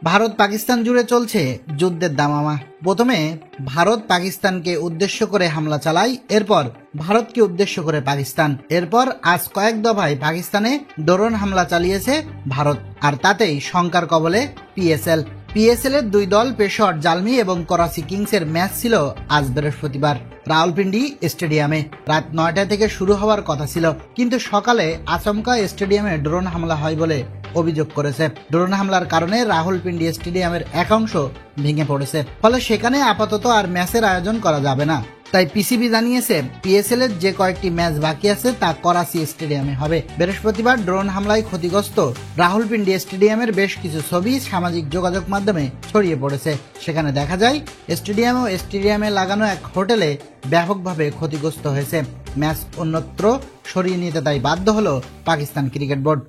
ভারত পাকিস্তান জুড়ে চলছে যুদ্ধের দামামা। প্রথমে ভারত পাকিস্তানকে উদ্দেশ্য করে হামলা চালায়, এরপর ভারতকে উদ্দেশ্য করে পাকিস্তান, এরপর আজ কয়েক দফায় পাকিস্তানে ড্রোন হামলা চালিয়েছে ভারত, আর তাতেই শঙ্কার কবলে পিএসএল এর দুই দল পেশোয়ার জালমি এবং করাচি কিংসের ম্যাচ ছিল আজ বৃহস্পতিবার রাওয়ালপিন্ডি স্টেডিয়ামে। রাত 9টা থেকে শুরু হওয়ার কথা ছিল, কিন্তু সকালে আচমকা স্টেডিয়ামে ড্রোন হামলা হয় বলে অভিযোগ করেছে। ড্রোন হামলার কারণে রাওয়ালপিন্ডি স্টেডিয়ামের এক অংশ ভেঙে পড়েছে, ফলে সেখানে আপাতত আর ম্যাচের আয়োজন করা যাবে না। তাই পিসিবি জানিয়েছে পিএসএল এর যে কয়েকটি ম্যাচ বাকি আছে তা করাচি স্টেডিয়ামে হবে। বৃহস্পতিবার ড্রোন হামলায় ক্ষতিগ্রস্ত রাওয়ালপিন্ডি স্টেডিয়ামের বেশ কিছু ছবি সামাজিক যোগাযোগ মাধ্যমে ছড়িয়ে পড়েছে। সেখানে দেখা যায় স্টেডিয়াম ও স্টেডিয়ামে লাগানো এক হোটেলে ব্যাপকভাবে ক্ষতিগ্রস্ত হয়েছে। ম্যাচ অন্যত্র সরিয়ে নিতে তাই বাধ্য হলো পাকিস্তান ক্রিকেট বোর্ড।